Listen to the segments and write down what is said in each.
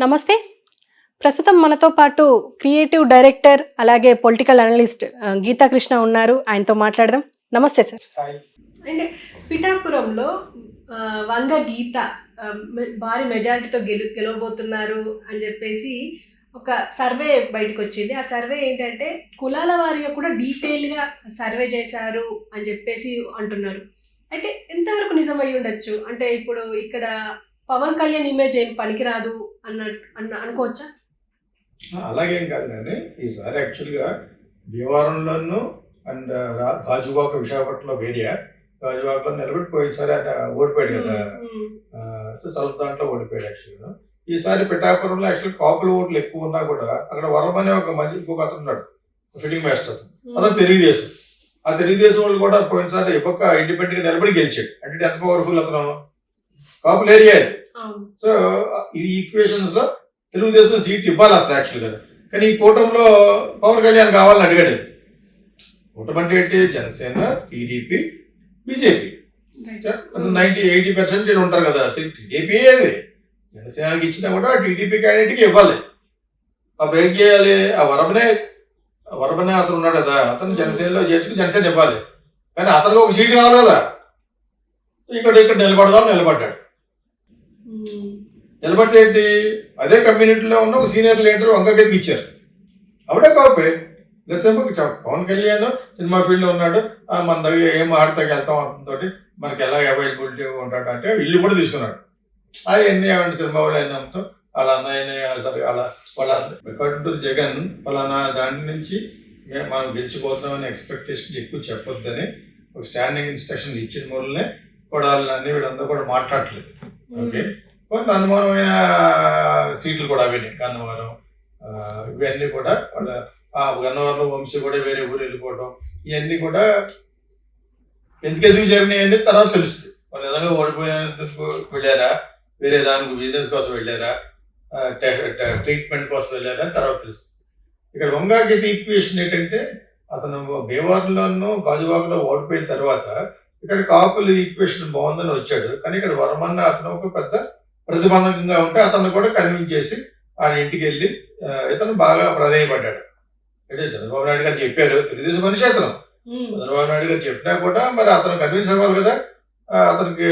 నమస్తే. ప్రస్తుతం మనతో పాటు క్రియేటివ్ డైరెక్టర్ అలాగే పొలిటికల్ అనలిస్ట్ గీతా కృష్ణ ఉన్నారు. ఆయనతో మాట్లాడదాం. నమస్తే సార్. అంటే పిఠాపురంలో వంగ గీత భారీ మెజారిటీతో గెలవబోతున్నారు అని చెప్పేసి ఒక సర్వే బయటకు వచ్చింది. ఆ సర్వే ఏంటంటే కులాల వారిగా కూడా డీటెయిల్గా సర్వే చేశారు అని చెప్పేసి అంటున్నారు. అయితే ఎంతవరకు నిజమై ఉండొచ్చు? అంటే ఇప్పుడు ఇక్కడ పవన్ కళ్యాణ్ ఇమేజ్ ఏం పనికిరాదు అనుకోవచ్చా? అలాగేం కాదు కానీ ఈసారి యాక్చువల్గా భీమవరంలోనూ అండ్ గాజువాక విశాఖపట్నంలో ఏరియా గాజువాకలో నిలబెట్టిపోయేసారి ఆయన ఓడిపోయాడు కదా, సొంత దాంట్లో ఓడిపోయాడు యాక్చువల్గా. ఈసారి పిఠాపురంలో యాక్చువల్ కాపుల ఓట్లు ఎక్కువ ఉన్నా కూడా అక్కడ వరం అనే ఒక మంచి ఇంకొక అతను ఉన్నాడు, ఫిట్టింగ్ మాస్టర్ అతను తెలుగుదేశం. ఆ తెలుగుదేశం వాళ్ళు కూడా పోయినసారి ఒక్కొక్క ఇండిపెండెంట్గా నిలబడి గెలిచాడు. అంటే ఎంత పవర్ఫుల్ అతను, కాపుల ఏరియా ఇది. సో ఈ ఈక్వేషన్స్ లో తెలుగుదేశం సీట్ ఇవ్వాలి అసలు యాక్చువల్గా. కానీ ఈ కూటమిలో పవన్ కళ్యాణ్ కావాలని అడిగాడు. కూటమి అంటే ఏంటి? జనసేన, టీడీపీ, బీజేపీ 90-80% ఉంటారు కదా. టీడీపీ ఏది జనసేనకి ఇచ్చినా కూడా టీడీపీ క్యాండిడేట్కి ఇవ్వాలి. అప్పుడు ఏం చేయాలి? ఆ వరబనే అతను ఉన్నాడు కదా, అతను జనసేనలో చేర్చుకుని జనసేన ఇవ్వాలి. కానీ అతనికి ఒక సీట్ కావాలి కదా. ఇక్కడ నిలబడ్డాడు. నిలబట్టి ఏంటి, అదే కమ్యూనిటీలో ఉన్న ఒక సీనియర్ లీడర్ వంగగతికి ఇచ్చారు. అప్పుడే కాపే లేకపోతే పవన్ కళ్యాణ్ సినిమా ఫీల్డ్లో ఉన్నాడు, మన దగ్గర ఏం ఆడతాకి వెళ్తాం అతనితోటి, మనకి ఎలా అవైలబిలిటీ ఉంటాడు అంటే ఇల్లు కూడా తీసుకున్నాడు. అది ఎన్ని ఏమంటే సినిమా వాళ్ళు అయినంతో వాళ్ళ అన్నయ్య సరే వాళ్ళ అకార్డింగ్ టు జగన్ వాళ్ళ దాని నుంచి మనం గెలిచిపోతామని ఎక్స్పెక్టేషన్ ఎక్కువ చెప్పొద్దని ఒక స్టాండింగ్ ఇన్స్ట్రక్షన్ ఇచ్చిన మూలనే కూడా వాళ్ళని వీళ్ళంతా కూడా మాట్లాడలేదు. ఓకే, కొంత అనుమానమైన సీట్లు కూడా అవి గన్నవరం ఇవన్నీ కూడా వాళ్ళ గన్నవరంలో వంశీ కూడా వేరే ఊరు వెళ్ళిపోవడం ఇవన్నీ కూడా ఎందుకు జరిగినాయి అనేది తర్వాత తెలుస్తుంది. వాళ్ళు నిజంగా ఓడిపోయినందుకు వెళ్ళారా, వేరే దానికి బిజినెస్ కోసం వెళ్ళారా, ట్రీట్మెంట్ కోసం వెళ్ళారా అని తర్వాత తెలుస్తుంది. ఇక్కడ వంగాగీత ఈక్వేషన్ ఏంటంటే అతను భీమవరంలోనూ గాజువాకలో ఓడిపోయిన తర్వాత ఇక్కడ కాపులు ఈక్వేషన్ బాగుందని వచ్చాడు. కానీ ఇక్కడ వరమన్న అతను ఒక పెద్ద ప్రతిబంధకంగా ఉంటే అతను కూడా కన్విన్స్ చేసి ఆయన ఇంటికి వెళ్ళి ఇతను బాగా ప్రాధాన్యపడ్డాడు. అంటే చంద్రబాబు నాయుడు గారు చెప్పారు, తెలుగుదేశం మనిషి అతను. చంద్రబాబు నాయుడు గారు చెప్పినా కూడా మరి అతను కన్విన్స్ అవ్వాలి కదా. అతనికి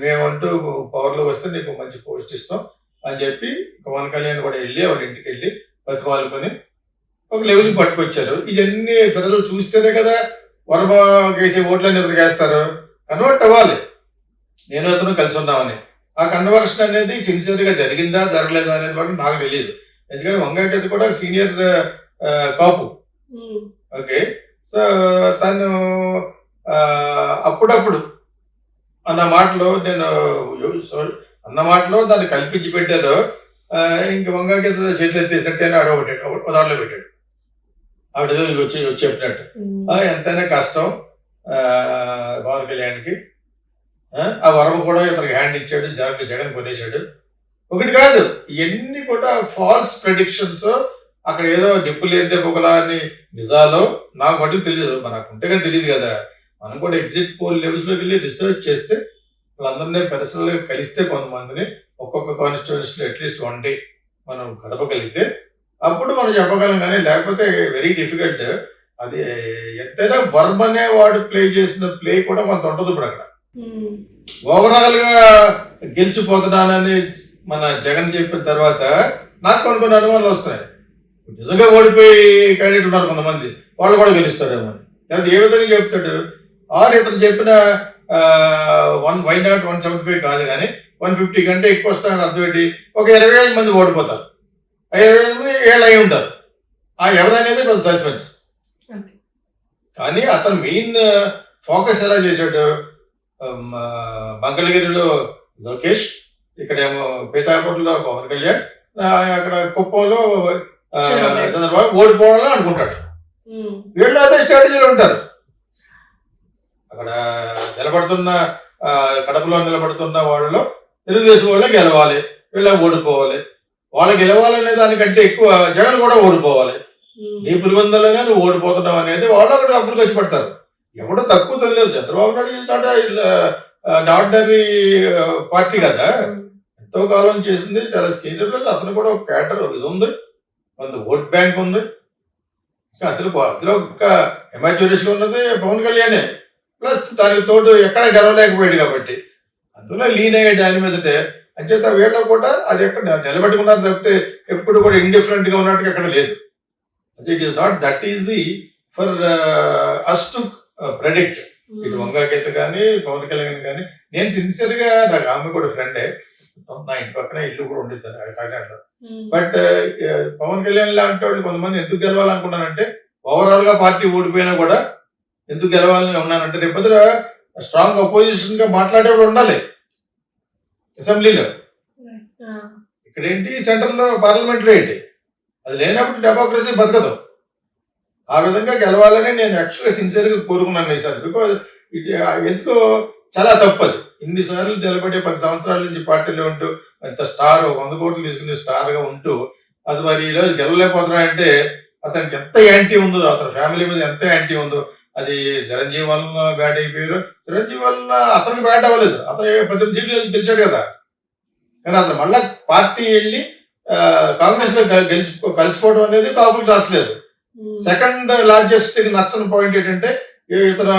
మేమంటూ పవర్లోకి వస్తే నీకు మంచి పోస్ట్ ఇస్తాం అని చెప్పి పవన్ కళ్యాణ్ కూడా వెళ్ళి వాళ్ళ ఇంటికి వెళ్ళి బతిమాలుకొని ఒక లెవెల్కి పట్టుకొచ్చారు. ఇవన్నీ ప్రజలు చూస్తేనే కదా వరమ వేసే ఓట్లన్నీ ఎదురుకేస్తారు. కన్వర్ట్ అవ్వాలి, నేను అతను కలిసి ఉన్నామని. ఆ కన్వర్షన్ అనేది సిన్సియర్గా జరిగిందా జరగలేదా అనేది కూడా నాకు తెలియదు. ఎందుకంటే వంగాగీత కూడా సీనియర్ కాపు. ఓకే, సో తను అప్పుడప్పుడు అన్న మాటలో దాన్ని కల్పించి పెట్టారు. ఇంక వంగాగీత చేతులు ఎత్తేసినట్టే ఉదాహరణలో పెట్టాడు. ఆవిడ వచ్చి చెప్పినట్టు ఎంతైనా కష్టం పవన్ కళ్యాణ్కి. ఆ వరమ కూడా ఇతనికి హ్యాండ్ ఇచ్చాడు, జగన్ కొనేశాడు. ఒకటి కాదు, ఇవన్నీ కూడా ఫాల్స్ ప్రెడిక్షన్స్. అక్కడ ఏదో డిప్పు లేదే పొగలా అని నిజాలో నాకు మటుకు తెలియదు, మనకు ఉంటే కానీ తెలియదు కదా. మనం కూడా ఎగ్జిట్ పోల్ లెవెల్స్లోకి వెళ్ళి రీసెర్చ్ చేస్తే వాళ్ళందరినీ పర్సనల్గా కలిస్తే కొంతమందిని ఒక్కొక్క కాన్స్టిట్యూన్సీలో అట్లీస్ట్ 1 day మనం గడపగలిగితే అప్పుడు మనం చెప్పగలం. కానీ లేకపోతే వెరీ డిఫికల్ట్. అది ఎంతైనా వర్మ అనే వాడు ప్లే చేసిన ప్లే కూడా కొంత ఉంటుంది. ఇప్పుడు అక్కడ ఓవరాల్ గా గెలిచిపోతున్నానని మన జగన్ చెప్పిన తర్వాత నాకు కొన్ని అనుమానాలు వస్తాయి. నిజంగా ఓడిపోయి క్యాండిడేట్ ఉన్నారు కొంతమంది, వాళ్ళు కూడా గెలుస్తారేమో. లేకపోతే ఏ విధంగా చెప్తాడు? ఇతను చెప్పిన వై నాట్ 175 కాదు కానీ 150 కంటే ఎక్కువ వస్తాయని అర్థం ఏంటి? ఒక 20,000 మంది ఓడిపోతారు, 20,000 మంది ఏళ్ళు అయి ఉంటారు. ఎవరనేది కొంచెం సస్పెన్స్. కానీ అతను మెయిన్ ఫోకస్ ఎలా చేశాడు? మంగళగిరిలో లోకేష్, ఇక్కడేమో పిఠాపురంలో పవన్ కళ్యాణ్, అక్కడ కుప్పంలో చంద్రబాబు ఓడిపోవాలని అనుకుంటాడు. వీళ్ళు అదే స్ట్రాటజీలో ఉంటారు. అక్కడ నిలబడుతున్న కడపలో నిలబడుతున్న వాళ్ళలో తెలుగుదేశం వాళ్ళే గెలవాలి, వీళ్ళ ఓడిపోవాలి. వాళ్ళు గెలవాలనే దానికంటే ఎక్కువ జగన్ కూడా ఓడిపోవాలి. నీ పులివందలనే నువ్వు ఓడిపోతున్నావు అనేది వాళ్ళు అక్కడ అప్పుడు ఖర్చు పడతారు. ఎవడో తక్కువ తెలియదు. చంద్రబాబు నాయుడు ఆర్డినరీ పార్టీ కదా, ఎంతో కాలం చేసింది, చాలా సీనియర్ ప్లస్ అతను కూడా ఒక క్యాటర్ ఇది ఉంది, కొంత ఓట్ బ్యాంక్ ఉంది. అందులో ఒక ఎమాచ్యూరిటీగా ఉన్నది పవన్ కళ్యాణే, ప్లస్ దానికి తోడు ఎక్కడ గెలవలేకపోయాడు కాబట్టి అందులో లీన్ అయ్యాడు ఆయన మీదటే. అంచేత వీళ్ళు కూడా అది ఎక్కడ నిలబెట్టుకున్నారు తప్పితే ఎప్పుడు కూడా ఇండిఫరెంట్ గా ఉన్నట్టుగా ఎక్కడ లేదు. It is not that easy for us to predict. ఇటు వంగాగీత కానీ పవన్ కళ్యాణ్ కానీ, నేను సిన్సియర్ గా నాకు ఆమె కూడా ఫ్రెండే, నా ఇంటి పక్కన ఇల్లు కూడా ఉండిద్దాను కాకినాడలో. బట్ పవన్ కళ్యాణ్ లాంటి వాళ్ళు కొంతమంది ఎందుకు గెలవాలనుకున్నానంటే, ఓవరాల్ గా పార్టీ ఓడిపోయినా కూడా ఎందుకు గెలవాలని ఉన్నానంటే, రేపు స్ట్రాంగ్ అపోజిషన్ గా మాట్లాడేవాడు ఉండాలి అసెంబ్లీలో. ఇక్కడ ఏంటి సెంట్రల్ లో పార్లమెంట్లో ఏంటి, అది లేనప్పుడు డెమోక్రసీ బతకదు. ఆ విధంగా గెలవాలని నేను యాక్చువల్గా సిన్సియర్గా కోరుకున్నాను ఈసారి. బికాజ్ ఇది ఎందుకో చాలా తప్పది. ఇన్నిసార్లు నిలబడి 10 సంవత్సరాల నుంచి పార్టీలో ఉంటూ అంత స్టార్ 100 కోట్లు తీసుకునే స్టార్గా ఉంటూ అది మరి ఈరోజు గెలవలేకపోతున్నాడంటే అతనికి ఎంత యాంటీ ఉందో, అతని ఫ్యామిలీ మీద ఎంత యాంటీ ఉందో. అది చిరంజీవి వలన బ్యాట్ అయిపోయారు, చిరంజీవి వలన అతనికి బ్యాట్ అవ్వలేదు, అతను 18 సీట్లు గెలిచాడు కదా. కానీ అతను మళ్ళా పార్టీ వెళ్ళి కాంగ్రెస్ లో కలిసిపోవడం అనేది కాపులకు నచ్చలేదు. సెకండ్ లార్జెస్ట్ నచ్చని పాయింట్ ఏంటంటే, ఇతను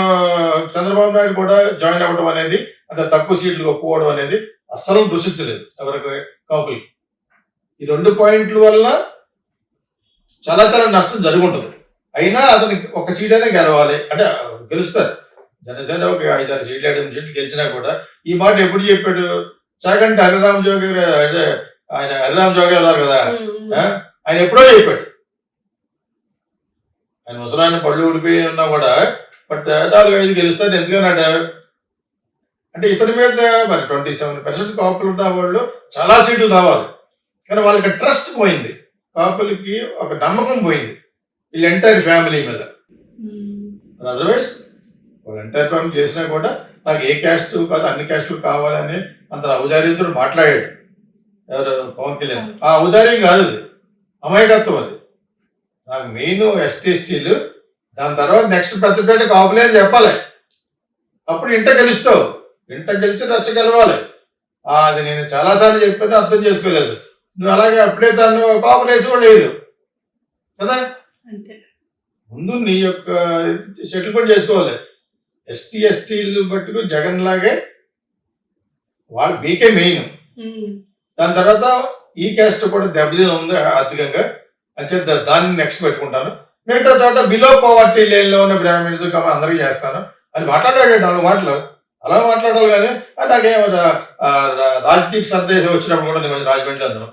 చంద్రబాబు నాయుడు కూడా జాయిన్ అవ్వడం అనేది, అంత తక్కువ సీట్లు ఒప్పుకోవడం అనేది అస్సలు రుచించలేదు ఎవరికి, కాపులకి. ఈ 2 పాయింట్ల వల్ల చాలా చాలా నష్టం జరుగుంటుంది. అయినా అతనికి ఒక సీట్ అయినా గెలవాలి అంటే గెలుస్తారు. జనసేన ఒక 5-6 సీట్లు 8 సీట్లు గెలిచినా కూడా ఈ మాట ఎప్పుడు చెప్పాడు, చాగంటి హరిరామ్ జోగి, అంటే ఆయన హరిరామ్ జోగి ఉన్నారు కదా, ఆయన ఎప్పుడో చెప్పాడు. ఆయన ముసలాయన పళ్ళు ఊడిపోయి ఉన్నా కూడా బట్ 4-5 గెలుస్తారు. ఎందుకన్నాడు అంటే ఇతని మీద మరి 27% కాపులు ఉన్న వాళ్ళు చాలా సీట్లు రావాలి, కానీ వాళ్ళకి ట్రస్ట్ పోయింది, కాపులకి ఒక నమ్మకం పోయింది వీళ్ళ ఎంటైర్ ఫ్యామిలీ మీద. అదర్వైజ్ వాళ్ళు ఎంటైర్ ఫ్యామిలీ చేసినా కూడా నాకు ఏ క్యాస్ట్ కాదు అన్ని క్యాస్టులు కావాలని అంత ఔదార్యంతో మాట్లాడాడు ఎవరు, పవన్ కళ్యాణ్. ఆ ఔదార్యం కాదు, అది అమాయకత్వం. అది నాకు మెయిన్ ఎస్టీలు, దాని తర్వాత నెక్స్ట్ పెద్దపేట కాపులే అని చెప్పాలి. అప్పుడు ఇంట గెలుస్తావు, ఇంట గెలిచి రచ్చ గెలవాలి. అది నేను చాలాసార్లు చెప్పాను, అర్థం చేసుకోలేదు. నువ్వు అలాగే అప్పుడే తను కాపులు వేసి కూడా లేదు కదా. ముందు నీ యొక్క సెటిల్మెంట్ చేసుకోవాలి. ఎస్టీలు బట్టుకు జగన్ లాగే వాళ్ళు మీకే మెయిన్. దాని తర్వాత ఈ క్యాస్ట్ కూడా దెబ్బతిని ఉంది ఆర్థికంగా, అంటే దాన్ని నెక్స్ట్ పెట్టుకుంటాను. మిగతా చోట బిలో పవర్టీ లైన్లో ఉన్న బ్రాహ్మిన్స్ అందరికీ చేస్తాను అని మాట్లాడాడు 4 మాటలు. అలా మాట్లాడాలి కానీ నాకే రాజ్దీప్ సందేశ్ వచ్చినప్పుడు కూడా నేను రాజమండ్రిలో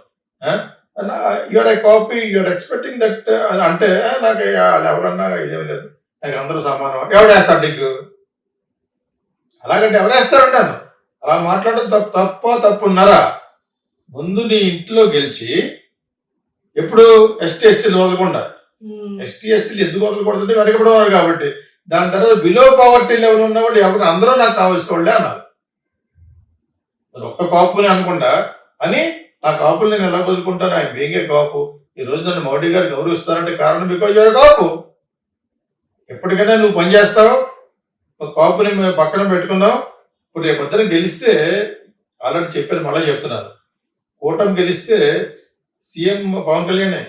your I copy your expecting that అంటే నాకు వాళ్ళు ఎవరన్నా ఇదేం లేదు, నాకు అందరూ సమానం. ఎవడేస్తాడు నీకు అలాగంటే ఎవరేస్తారంటాను. అలా మాట్లాడడం తప్పున్నారా? ముందు నీ ఇంట్లో గెలిచి ఎప్పుడు ఎస్టీలు వదలకుండా, ఎస్టీలు ఎందుకు వదలకూడదంటే వెనకబడేవారు కాబట్టి. దాని తర్వాత బిలో పవర్టీ లెవెల్ ఉన్న వాళ్ళు ఎవరు అందరూ నాకు కావాల్సిన వాళ్ళే అన్నారు. ఒక్క కాపుని అనుకుండా అని ఆ కాపులు నేను ఎలా వదులుకుంటాను, ఆయన బేంగే కాపు. ఈ రోజు నన్ను మోడీ గారు గౌరవిస్తారంటే కారణం బికాజ్ యువర్ కాపు. ఎప్పటికైనా నువ్వు పనిచేస్తావు, ఒక కాపుని పక్కన పెట్టుకున్నావు. ఇప్పుడు రేపు పొద్దున గెలిస్తే ఆల్రెడీ చెప్పారు, మళ్ళీ చెప్తున్నారు, కూటమి గెలిస్తే సీఎం పవన్ కళ్యాణే.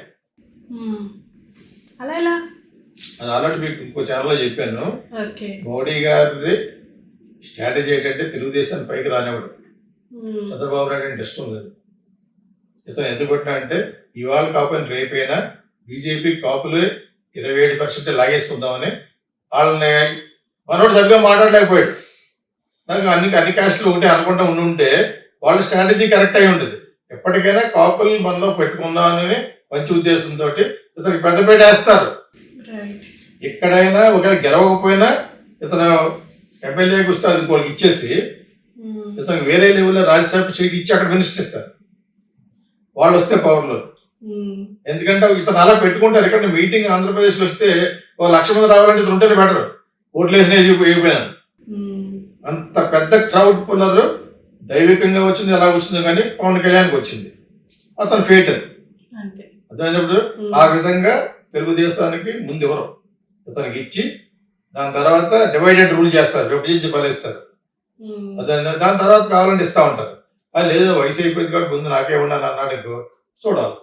అది ఆల్రెడీ మీకు ఇంకో ఛానల్లో చెప్పాను. మోడీ గారి స్ట్రాటజీ ఏంటంటే తెలుగుదేశాన్ని పైకి రానివ్వడు. చంద్రబాబు నాయుడు అంటే ఇష్టం లేదు. ఇతను ఎందుకు పెట్టినా అంటే ఇవాళ కాపుని రేపైనా బీజేపీ కాపులు 27% లాగేసుకుందామని వాళ్ళని మనోడు సరిగ్గా మాట్లాడలేకపోయాడు. నాకు అన్ని క్యాస్టులు ఒకటే అనుకుంటా ఉంటే వాళ్ళ స్ట్రాటజీ కరెక్ట్ అయి ఉంటుంది. ఎప్పటికైనా కాపులు మనలో పెట్టుకుందామని మంచి ఉద్దేశంతో ఇతనికి పెద్దపేట వేస్తారు. ఎక్కడైనా ఒకవేళ గెలవకపోయినా ఇతను ఎమ్మెల్యేకి వస్తే అది వాళ్ళకి ఇచ్చేసి ఇతనికి వేరే లెవెల్లో రాజ్యసభ సీట్ ఇచ్చి అక్కడ మినిస్టర్ ఇస్తారు వాళ్ళు వస్తే పవర్లో. ఎందుకంటే ఇతను అలా పెట్టుకుంటారు. ఇక్కడ మీటింగ్ ఆంధ్రప్రదేశ్లో వస్తే 1,00,000 మంది రావాలంటే ఇతను ఉంటేనే బెటర్. ఓట్లు వేసిన అయిపోయినాను. అంత పెద్ద క్రౌడ్ పుల్లరు దైవికంగా వచ్చింది, ఎలా వచ్చిందో కానీ పవన్ కళ్యాణ్కి వచ్చింది. అతను ఫేట్ అది అర్థమైనప్పుడు ఆ విధంగా తెలుగుదేశానికి ముందు ఎవరు ఇతనికి ఇచ్చి దాని తర్వాత డివైడెడ్ రూల్ చేస్తారు, విభజించి బలిస్తారు. దాని తర్వాత కావాలంటే ఇస్తా ఉంటారు. అది లేదు వయసు అయిపోయింది కాబట్టి ముందు నాకే ఉన్నాను అన్నాడు ఇంకో చూడాలి.